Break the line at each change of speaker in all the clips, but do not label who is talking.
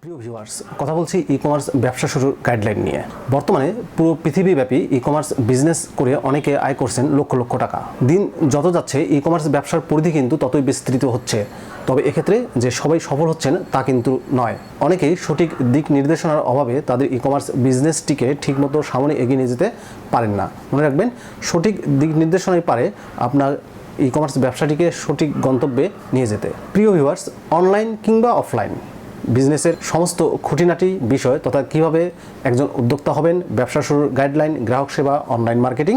প্রিয় ভিউয়ার্স, কথা বলছি ই কমার্স ব্যবসা শুরুর গাইডলাইন নিয়ে। বর্তমানে পুরো পৃথিবীব্যাপী ই কমার্স বিজনেস করে অনেকে আয় করছেন লক্ষ লক্ষ টাকা। দিন যত যাচ্ছে ই কমার্স ব্যবসার পরিধি কিন্তু ততই বিস্তৃত হচ্ছে। তবে এক্ষেত্রে যে সবাই সফল হচ্ছেন তা কিন্তু নয়। অনেকেই সঠিক দিক নির্দেশনার অভাবে তাদের ই কমার্স বিজনেসটিকে ঠিকমতো সামনে এগিয়ে নিয়ে যেতে পারেন না। মনে রাখবেন, সঠিক দিক নির্দেশনাই পারে আপনার ই কমার্স ব্যবসাটিকে সঠিক গন্তব্যে নিয়ে যেতে। প্রিয় ভিউয়ার্স, অনলাইন কিংবা অফলাইন বিজনেসের সমস্ত খুঁটিনাটি বিষয় তথা কীভাবে একজন উদ্যোক্তা হবেন, ব্যবসা শুরুর গাইডলাইন, গ্রাহক সেবা, online marketing,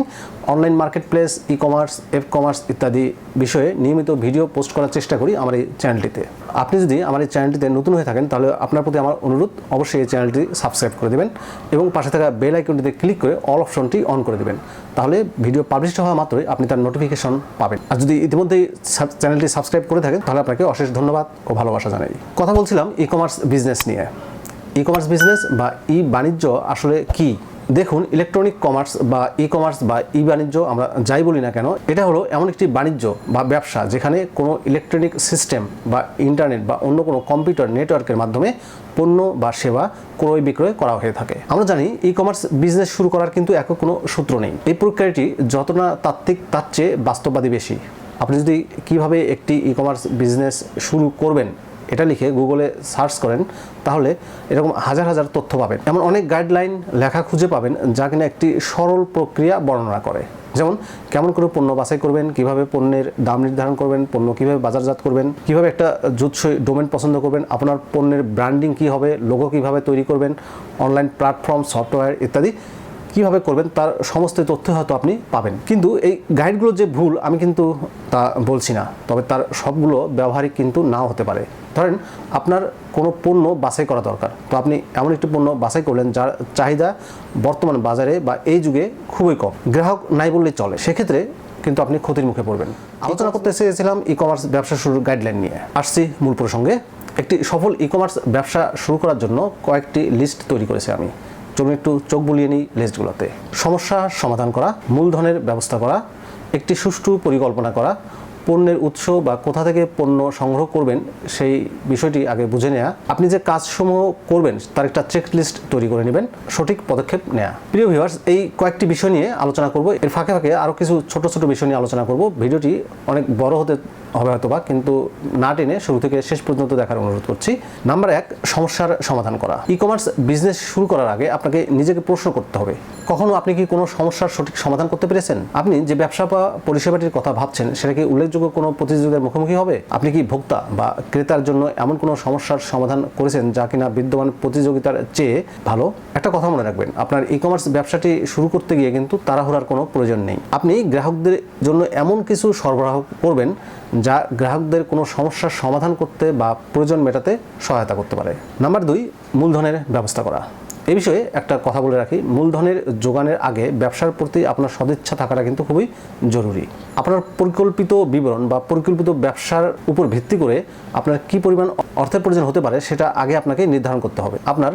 online marketplace, e commerce, F commerce ইত্যাদি বিষয়ে নিয়মিত ভিডিও পোস্ট করার চেষ্টা করি আমার এই চ্যানেলটিতে। আপনি যদি আমার এই চ্যানেলটিতে নতুন হয়ে থাকেন তাহলে আপনার প্রতি আমার অনুরোধ, অবশ্যই এই চ্যানেলটি সাবস্ক্রাইব করে দেবেন এবং পাশে থাকা বেল আইকনটিতে ক্লিক করে অল অপশনটি অন করে দেবেন। তাহলে ভিডিও পাবলিশ হওয়া মাত্রই আপনি তার নোটিফিকেশন পাবেন। আর যদি ইতিমধ্যেই চ্যানেলটি সাবস্ক্রাইব করে থাকেন তাহলে আপনাকে অশেষ ধন্যবাদ ও ভালোবাসা জানাই। কথা বলছিলাম ই কমার্স বিজনেস নিয়ে। ই কমার্স বিজনেস বা ই বাণিজ্য আসলে কি? দেখুন, ইলেকট্রনিক কমার্স বা ই কমার্স বা ই বাণিজ্য আমরা যাই বলি না কেন, এটা হলো এমন একটি বাণিজ্য বা ব্যবসা যেখানে কোনো ইলেকট্রনিক সিস্টেম বা ইন্টারনেট বা অন্য কোনো কম্পিউটার নেটওয়ার্কের মাধ্যমে পণ্য বা সেবা ক্রয় বিক্রয় করা হয়ে থাকে। আমরা জানি ই কমার্স বিজনেস শুরু করার কিন্তু একক কোনো সূত্র নেই। এই প্রক্রিয়াটি যত না তাত্ত্বিক তার চেয়ে বাস্তববাদী বেশি। আপনি যদি কিভাবে একটি ই কমার্স বিজনেস শুরু করবেন এটা লিখে গুগলে সার্চ করেন তাহলে এরকম হাজার হাজার তথ্য পাবেন। এমন অনেক গাইডলাইন লেখা খুঁজে পাবেন যা কিনা একটি সরল প্রক্রিয়া বর্ণনা করে। যেমন কেমন করে পণ্য বাছাই করবেন, কিভাবে পণ্যের দাম নির্ধারণ করবেন, পণ্য কিভাবে বাজারজাত করবেন, কিভাবে একটা জুৎসই ডোমেন পছন্দ করবেন, আপনার পণ্যের ব্র্যান্ডিং কী হবে, লোগো কিভাবে তৈরি করবেন, অনলাইন প্ল্যাটফর্ম, সফটওয়্যার ইত্যাদি কীভাবে করবেন তার সমস্ত তথ্য হয়তো আপনি পাবেন। কিন্তু এই গাইডগুলো যে ভুল আমি কিন্তু তা বলছি না, তবে তার সবগুলো ব্যবহারিক কিন্তু নাও হতে পারে। ধরেন আপনার কোনো পণ্য বাছাই করা দরকার, তো আপনি এমন একটি পণ্য বাছাই করলেন যার চাহিদা বর্তমান বাজারে বা এই যুগে খুবই কম, গ্রাহক নাই বললেই চলে। সেক্ষেত্রে কিন্তু আপনি ক্ষতির মুখে পড়বেন। আলোচনা করতে চেয়েছিলাম ই কমার্স ব্যবসা শুরুর গাইডলাইন নিয়ে। আসছি মূল প্রসঙ্গে। একটি সফল ই কমার্স ব্যবসা শুরু করার জন্য কয়েকটি লিস্ট তৈরি করেছি আমি। চলুন একটু চোখ বুলিয়ে নিই লিস্টগুলোতে। সমস্যা সমাধান করা, মূলধনের ব্যবস্থা করা, একটি সুষ্ঠু পরিকল্পনা করা, পণ্যের উৎস বা কোথা থেকে পণ্য সংগ্রহ করবেন সেই বিষয়টি আগে বুঝে নেওয়া, আপনি যে কাজসমূহ করবেন তার একটা চেকলিস্ট তৈরি করে নেবেন, সঠিক পদক্ষেপ নেওয়া। প্রিয় ভিউয়ার্স, এই কয়েকটি বিষয় নিয়ে আলোচনা করব। এর ফাঁকে ফাঁকে আরও কিছু ছোট ছোট বিষয় নিয়ে আলোচনা করব। ভিডিওটি অনেক বড় হতে হবে হয়তোবা, কিন্তু না টেনে শুরু থেকে শেষ পর্যন্ত দেখার অনুরোধ করছি। নাম্বার 1, সমস্যার সমাধান করা। ই কমার্স বিজনেস শুরু করার আগে আপনাকে নিজেকে প্রশ্ন করতে হবে, কখনো আপনি কি কোনো সমস্যার সঠিক সমাধান করতে পেরেছেন? আপনি যে ব্যবসা বা পরিষেবাটির কথা ভাবছেন সেটা কি উল্লেখযোগ্য কোনো প্রতিযোগিতার মুখোমুখি হবে? আপনি কি ভোক্তা বা ক্রেতার জন্য এমন কোনো সমস্যার সমাধান করেছেন যা কিনা বিদ্যমান প্রতিযোগিতার চেয়ে ভালো? একটা কথা মনে রাখবেন, আপনার ই কমার্স ব্যবসাটি শুরু করতে গিয়ে কিন্তু তাড়াহুড়ার কোনো প্রয়োজন নেই। আপনি গ্রাহকদের জন্য এমন কিছু সরবরাহ করবেন যা গ্রাহকদের কোনো সমস্যার সমাধান করতে বা প্রয়োজন মেটাতে সহায়তা করতে পারে। নাম্বার 2, মূলধনের ব্যবস্থা করা। এই বিষয়ে একটা কথা বলে রাখি, মূলধনের যোগানের আগে ব্যবসার প্রতি আপনার সদিচ্ছা থাকাটা কিন্তু খুবই জরুরি। আপনার পরিকল্পিত বিবরণ বা পরিকল্পিত ব্যবসার উপর ভিত্তি করে আপনার কী পরিমাণ অর্থের প্রয়োজন হতে পারে সেটা আগে আপনাকে নির্ধারণ করতে হবে। আপনার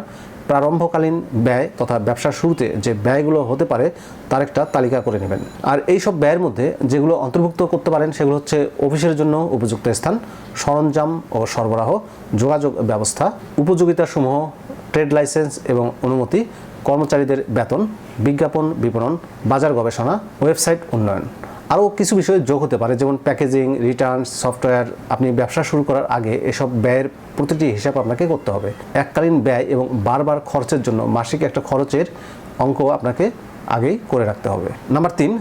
প্রারম্ভকালীন ব্যয় তথা ব্যবসার শুরুতে যে ব্যয়গুলো হতে পারে তার একটা তালিকা করে নেবেন। আর এই সব ব্যয়ের মধ্যে যেগুলো অন্তর্ভুক্ত করতে পারেন সেগুলো হচ্ছে অফিসের জন্য উপযুক্ত স্থান, সরঞ্জাম ও সরবরাহ, যোগাযোগ ব্যবস্থা, উপযোগিতাসমূহ, ট্রেড লাইসেন্স এবং অনুমতি, কর্মচারীদের বেতন, বিজ্ঞাপন বিপণন, বাজার গবেষণা, ওয়েবসাইট উন্নয়ন। আরও কিছু বিষয় যোগ হতে পারে, যেমন প্যাকেজিং, রিটার্নস, সফটওয়্যার। আপনি ব্যবসা শুরু করার আগে এসব ব্যয়ের প্রতিটি হিসাব আপনাকে করতে হবে। এককালীন ব্যয় এবং বারবার খরচের জন্য মাসিক একটা খরচের অঙ্ক আপনাকে আগেই করে রাখতে হবে। নাম্বার 3,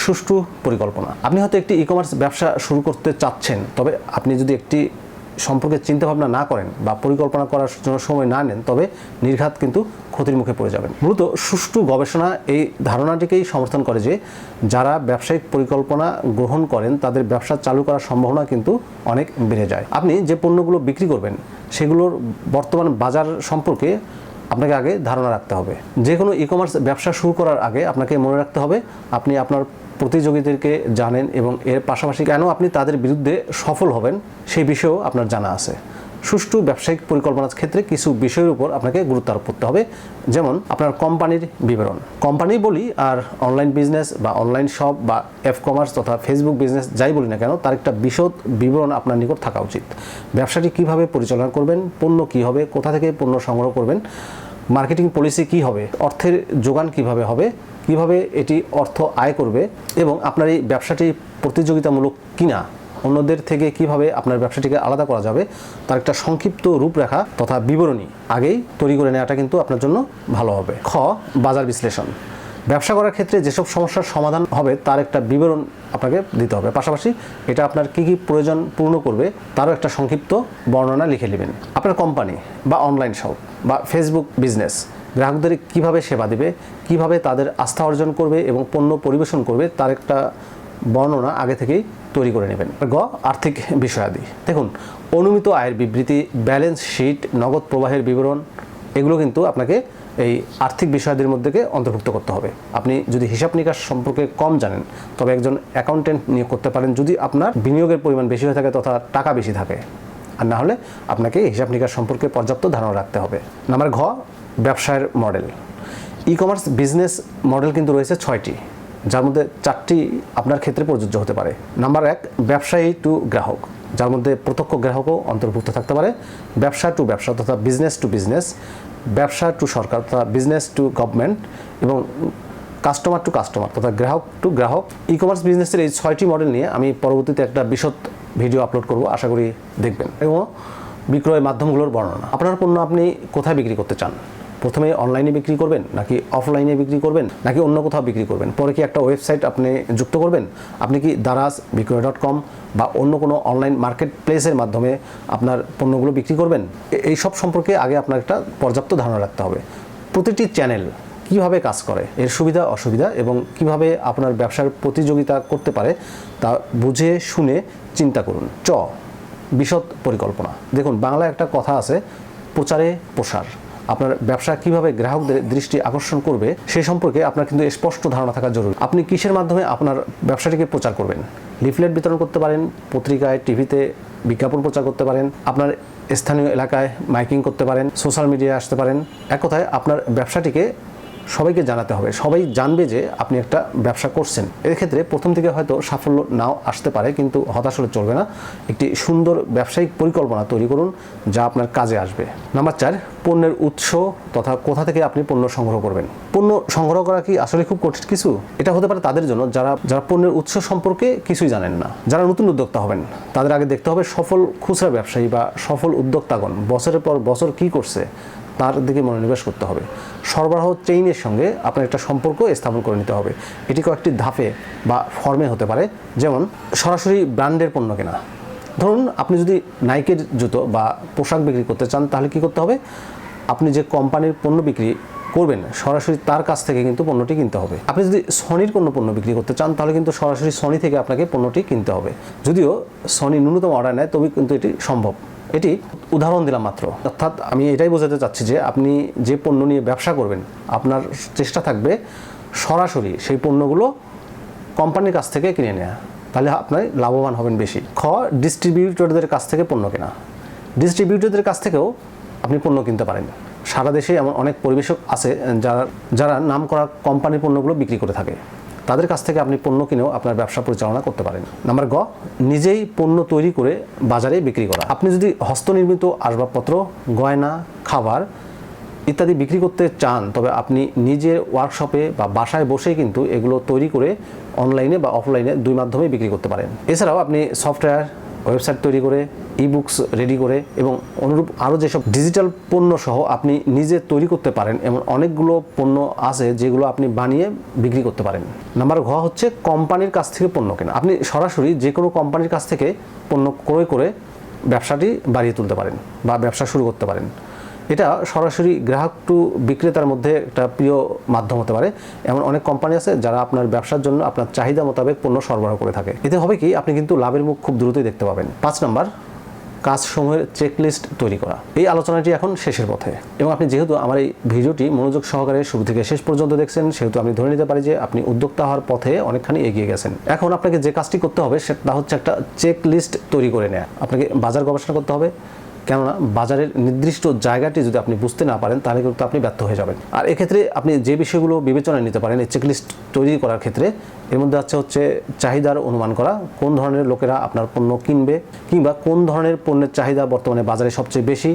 সুষ্ঠু পরিকল্পনা। আপনি হয়তো একটি ই কমার্স ব্যবসা শুরু করতে চাচ্ছেন, তবে আপনি যদি একটি সম্পর্কে চিন্তাভাবনা না করেন বা পরিকল্পনা করার জন্য সময় না নেন তবে নির্ঘাত কিন্তু ক্ষতির মুখে পড়ে যাবেন। মূলত সুষ্ঠু গবেষণা এই ধারণাটিকেই সমর্থন করে যে যারা ব্যবসায়িক পরিকল্পনা গ্রহণ করেন তাদের ব্যবসা চালু করার সম্ভাবনা কিন্তু অনেক বেড়ে যায়। আপনি যে পণ্যগুলো বিক্রি করবেন সেগুলোর বর্তমান বাজার সম্পর্কে আপনাকে আগে ধারণা রাখতে হবে। যে কোনো ই কমার্স ব্যবসা শুরু করার আগে আপনাকে মনে রাখতে হবে আপনি আপনার প্রতিযোগীদেরকে জানেন এবং এর পাশাপাশি কেন আপনি তাদের বিরুদ্ধে সফল হবেন সেই বিষয়েও আপনার জানা আছে। সুষ্ঠু ব্যবসায়িক পরিকল্পনার ক্ষেত্রে কিছু বিষয়ের উপর আপনাকে গুরুত্ব আরোপ করতে হবে, যেমন আপনার কোম্পানির বিবরণ। কোম্পানি বলি আর অনলাইন বিজনেস বা অনলাইন শপ বা কমার্স তথা ফেসবুক বিজনেস যাই বলি না কেন, তার একটা বিশদ বিবরণ আপনার নিকট থাকা উচিত। ব্যবসাটি কিভাবে পরিচালনা করবেন, পণ্য কী হবে, কোথা থেকে পণ্য সংগ্রহ করবেন, মার্কেটিং পলিসি কী হবে, অর্থের যোগান কিভাবে হবে, কিভাবে এটি অর্থ আয় করবে এবং আপনার এই ব্যবসাটি প্রতিযোগিতামূলক কিনা, অন্যদের থেকে কিভাবে আপনার ব্যবসাটিকে আলাদা করা যাবে, তার একটা সংক্ষিপ্ত রূপরেখা তথা বিবরণী আগেই তৈরি করে নেওয়াটা কিন্তু আপনার জন্য ভালো হবে। খ, বাজার বিশ্লেষণ। ব্যবসা করার ক্ষেত্রে যেসব সমস্যার সমাধান হবে তার একটা বিবরণ আপনাকে দিতে হবে, পাশাপাশি এটা আপনার কী কী প্রয়োজন পূর্ণ করবে তারও একটা সংক্ষিপ্ত বর্ণনা লিখে নেবেন। আপনার কোম্পানি বা অনলাইন শপ বা ফেসবুক বিজনেস গ্রাহকদের কিভাবে সেবা দেবে, কিভাবে তাদের আস্থা অর্জন করবে এবং পণ্য পরিবেশন করবে তার একটা বর্ণনা আগে থেকেই তৈরি করে নেবেন। গ, আর্থিক বিষয়াদি। দেখুন, অনুমিত আয়ের বিবৃতি, ব্যালেন্স শিট, নগদ প্রবাহের বিবরণ এগুলো কিন্তু আপনাকে এই আর্থিক বিষয়াদির মধ্যে অন্তর্ভুক্ত করতে হবে। আপনি যদি হিসাব নিকাশ সম্পর্কে কম জানেন তবে একজন অ্যাকাউন্টেন্ট নিয়োগ করতে পারেন যদি আপনার বিনিয়োগের পরিমাণ বেশি হয়ে থাকে তথা টাকা বেশি থাকে, আর না হলে আপনাকে হিসাব নিকাশ সম্পর্কে পর্যাপ্ত ধারণা রাখতে হবে। নাম্বার ঘ, ব্যবসায়ের model. E commerce business model কিন্তু রয়েছে 6টি, যার মধ্যে 4টি আপনার ক্ষেত্রে প্রযোজ্য হতে পারে। নাম্বার 1, ব্যবসায়ী টু গ্রাহক, যার মধ্যে প্রত্যক্ষ গ্রাহকও অন্তর্ভুক্ত থাকতে পারে। ব্যবসা টু ব্যবসা তথা বিজনেস টু বিজনেস, ব্যবসা টু সরকার তথা বিজনেস টু গভর্নমেন্ট এবং কাস্টমার টু কাস্টমার তথা গ্রাহক টু গ্রাহক। ই কমার্স বিজনেসের এই 6টি মডেল নিয়ে আমি পরবর্তীতে একটা বিশদ ভিডিও আপলোড করব, আশা করি দেখবেন। এবং বিক্রয় মাধ্যমগুলোর বর্ণনা। আপনার পণ্য আপনি কোথায় বিক্রি করতে চান? প্রথমে অনলাইনে বিক্রি করবেন নাকি অফলাইনে বিক্রি করবেন নাকি অন্য কোথাও বিক্রি করবেন? পরে কি একটা ওয়েবসাইট আপনি যুক্ত করবেন? আপনি কি দারাজ, বিক্রয়.com বা অন্য কোনো অনলাইন মার্কেট প্লেসের মাধ্যমে আপনার পণ্যগুলো বিক্রি করবেন? এই সব সম্পর্কে আগে আপনার একটা পর্যাপ্ত ধারণা রাখতে হবে। প্রতিটি চ্যানেল কিভাবে কাজ করে, এর সুবিধা অসুবিধা এবং কিভাবে আপনার ব্যবসার প্রতিযোগিতা করতে পারে তা বুঝে শুনে চিন্তা করুন। চ, বিশদ পরিকল্পনা। দেখুন, বাংলায় একটা কথা আছে, প্রচারে প্রসার। আপনার ব্যবসা কিভাবে গ্রাহকদের দৃষ্টি আকর্ষণ করবে সে সম্পর্কে আপনার কিন্তু স্পষ্ট ধারণা থাকা জরুরি। আপনি কিসের মাধ্যমে আপনার ব্যবসাটিকে প্রচার করবেন? লিফলেট বিতরণ করতে পারেন, পত্রিকায়, টিভিতে বিজ্ঞাপন প্রচার করতে পারেন, আপনার স্থানীয় এলাকায় মাইকিং করতে পারেন, সোশ্যাল মিডিয়ায় আসতে পারেন। এক কথায় আপনার ব্যবসাটিকে সবাইকে জানাতে হবে, সবাই জানবে যে আপনি একটা ব্যবসা করছেন। এক্ষেত্রে প্রথম থেকে হয়তো সাফল্য নাও আসতে পারে, কিন্তু হতাশ হলে চলবে না। একটি সুন্দর ব্যবসায়িক পরিকল্পনা তৈরি করুন যা আপনার কাজে আসবে। নাম্বার 4, পণ্যের উৎস তথা কোথা থেকে আপনি পণ্য সংগ্রহ করবেন। পণ্য সংগ্রহ করা কি আসলে খুব কঠিন কিছু? এটা হতে পারে তাদের জন্য যারা পণ্যের উৎস সম্পর্কে কিছুই জানেন না। যারা নতুন উদ্যোক্তা হবেন তাদের আগে দেখতে হবে সফল খুচরা ব্যবসায়ী বা সফল উদ্যোক্তাগণ বছরের পর বছর কি করছে তার দিকে মনোনিবেশ করতে হবে। সরবরাহ চেইনের সঙ্গে আপনার একটা সম্পর্ক স্থাপন করে নিতে হবে। এটি কয়েকটি ধাপে বা ফর্মে হতে পারে, যেমন সরাসরি ব্র্যান্ডের পণ্য কেনা। ধরুন, আপনি যদি নাইকের জুতো বা পোশাক বিক্রি করতে চান তাহলে কি করতে হবে? আপনি যে কোম্পানির পণ্য বিক্রি করবেন সরাসরি তার কাছ থেকে কিন্তু পণ্যটি কিনতে হবে। আপনি যদি সনির কোনো পণ্য বিক্রি করতে চান তাহলে কিন্তু সরাসরি সনি থেকে আপনাকে পণ্যটি কিনতে হবে। যদিও সনি ন্যূনতম অর্ডার নেয় তবে কিন্তু এটি সম্ভব। এটি উদাহরণ দিলাম মাত্র। অর্থাৎ আমি এটাই বোঝাতে চাচ্ছি যে আপনি যে পণ্য নিয়ে ব্যবসা করবেন আপনার চেষ্টা থাকবে সরাসরি সেই পণ্যগুলো কোম্পানির কাছ থেকে কিনে নেওয়া, তাহলে আপনি লাভবান হবেন বেশি। খ, ডিস্ট্রিবিউটরদের কাছ থেকে পণ্য কেনা। ডিস্ট্রিবিউটরদের কাছ থেকেও আপনি পণ্য কিনতে পারেন। সারা দেশে এমন অনেক পরিবেশক আছে যারা নামকরা কোম্পানির পণ্যগুলো বিক্রি করে থাকে, তাদের কাছ থেকে আপনি পণ্য কিনেও আপনার ব্যবসা পরিচালনা করতে পারেন। নাম্বার গ, নিজেই পণ্য তৈরি করে বাজারে বিক্রি করা। আপনি যদি হস্তনির্মিত আসবাবপত্র, গয়না, খাবার ইত্যাদি বিক্রি করতে চান তবে আপনি নিজের ওয়ার্কশপে বা বাসায় বসেই কিন্তু এগুলো তৈরি করে অনলাইনে বা অফলাইনে দুই মাধ্যমে বিক্রি করতে পারেন। এছাড়াও আপনি সফটওয়্যার, ওয়েবসাইট তৈরি করে, ই-বুকস রেডি করে এবং অনুরূপ আরও যেসব ডিজিটাল পণ্য সহ আপনি নিজে তৈরি করতে পারেন এমন অনেকগুলো পণ্য আছে যেগুলো আপনি বানিয়ে বিক্রি করতে পারেন। নাম্বার ঘ হচ্ছে কোম্পানির কাছ থেকে পণ্য কেনা। আপনি সরাসরি যে কোনো কোম্পানির কাছ থেকে পণ্য ক্রয় করে ব্যবসাটি বাড়িয়ে তুলতে পারেন বা ব্যবসা শুরু করতে পারেন। এটা সরাসরি গ্রাহক টু বিক্রেতার মধ্যে একটা প্রিয় মাধ্যম হতে পারে। এমন অনেক কোম্পানি আছে যারা আপনার ব্যবসার জন্য আপনার চাহিদা মোতাবেক পণ্য সরবরাহ করে থাকে। এতে হবে কি, আপনি কিন্তু লাভের মুখ খুব দ্রুতই দেখতে পাবেন। 5 নাম্বার, কাজসমূহের চেকলিস্ট তৈরি করা। এই আলোচনাটি এখন শেষের পথে এবং আপনি যেহেতু আমার এই ভিডিওটি মনোযোগ সহকারে শুরু থেকে শেষ পর্যন্ত দেখছেন সেহেতু আমি ধরে নিতে পারি যে আপনি উদ্যোক্তা হওয়ার পথে অনেকখানি এগিয়ে গেছেন। এখন আপনাকে যে কাজটি করতে হবে সেটা হচ্ছে একটা চেক লিস্ট তৈরি করে নেওয়া। আপনাকে বাজার গবেষণা করতে হবে, কেননা বাজারের নির্দিষ্ট জায়গাটি যদি আপনি বুঝতে না পারেন তাহলে কিন্তু আপনি ব্যর্থ হয়ে যাবেন। আর এক্ষেত্রে আপনি যে বিষয়গুলো বিবেচনায় নিতে পারেন এই চেকলিস্ট তৈরি করার ক্ষেত্রে, এর মধ্যে হচ্ছে চাহিদার অনুমান করা, কোন ধরনের লোকেরা আপনার পণ্য কিনবে কিংবা কোন ধরনের পণ্যের চাহিদা বর্তমানে বাজারে সবচেয়ে বেশি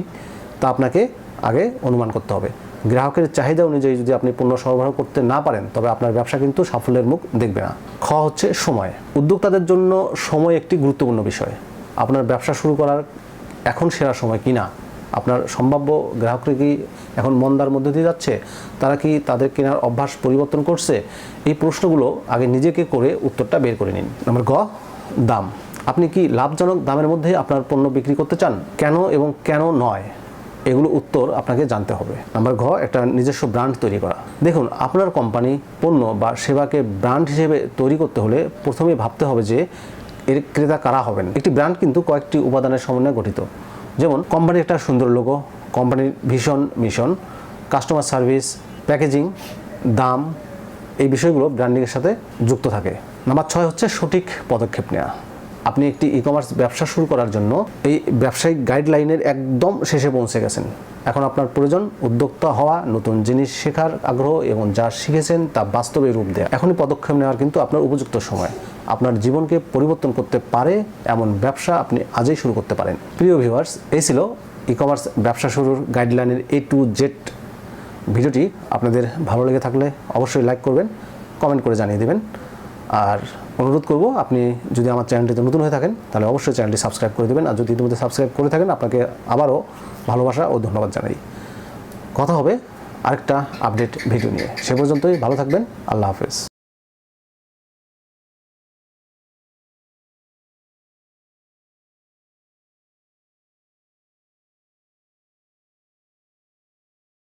তা আপনাকে আগে অনুমান করতে হবে। গ্রাহকের চাহিদা অনুযায়ী যদি আপনি পণ্য সরবরাহ করতে না পারেন তবে আপনার ব্যবসা কিন্তু সাফল্যের মুখ দেখবে না। খ হচ্ছে সময়। উদ্যোক্তাদের জন্য সময় একটি গুরুত্বপূর্ণ বিষয়। আপনার ব্যবসা শুরু করার এখন সেরা সময় কি না? আপনার সম্ভাব্য গ্রাহকরা কি এখন মন্দার মধ্যে দিয়ে যাচ্ছে? তারা কি তাদের কেনার অভ্যাস পরিবর্তন করছে? এই প্রশ্নগুলো আগে নিজেকে করে উত্তরটা বের করে নিন। নম্বর গ, দাম। আপনি কি লাভজনক দামের মধ্যে আপনার পণ্য বিক্রি করতে চান? কেন এবং কেন নয়, এগুলো উত্তর আপনাকে জানতে হবে। নাম্বার ঘ, একটা নিজস্ব ব্র্যান্ড তৈরি করা। দেখুন, আপনার কোম্পানি পণ্য বা সেবাকে ব্র্যান্ড হিসেবে তৈরি করতে হলে প্রথমে ভাবতে হবে যে এর ক্রেতা কারা হবেন। একটি ব্র্যান্ড কিন্তু কয়েকটি উপাদানের সমন্বয়ে গঠিত, যেমন কোম্পানির একটা সুন্দর লোগো, কোম্পানির ভীষণ মিশন, কাস্টমার সার্ভিস, প্যাকেজিং, দাম, এই বিষয়গুলো ব্র্যান্ডিংয়ের সাথে যুক্ত থাকে। নাম্বার 6 হচ্ছে সঠিক পদক্ষেপ নেওয়া। আপনি একটি ই কমার্স ব্যবসা শুরু করার জন্য এই ব্যবসায়িক গাইডলাইনের একদম শেষে পৌঁছে গেছেন। এখন আপনার প্রয়োজন উদ্যোক্তা হওয়া, নতুন জিনিস শেখার আগ্রহ এবং যা শিখেছেন তা বাস্তবে রূপ দেওয়া। এখনই পদক্ষেপ নেওয়ার কিন্তু আপনার উপযুক্ত সময়। আপনার জীবনকে পরিবর্তন করতে পারে এমন ব্যবসা আপনি আজই শুরু করতে পারেন। প্রিয় ভিউয়ার্স, এই ছিল ই কমার্স ব্যবসা শুরুর গাইডলাইনের A to Z ভিডিওটি। আপনাদের ভালো লেগে থাকলে অবশ্যই লাইক করবেন, কমেন্ট করে জানিয়ে দেবেন। আর অনুরোধ করব, আপনি যদি আমার চ্যানেলটিতে নতুন হয়ে থাকেন তাহলে অবশ্যই চ্যানেলটি সাবস্ক্রাইব করে দেবেন। আর যদি ইতিমধ্যে সাবস্ক্রাইব করে থাকেন, আপনাকে আবারও ভালোবাসা ও ধন্যবাদ জানাই। কথা হবে আরেকটা আপডেট ভিডিও নিয়ে। সে পর্যন্তই ভালো থাকবেন। আল্লাহ হাফেজ।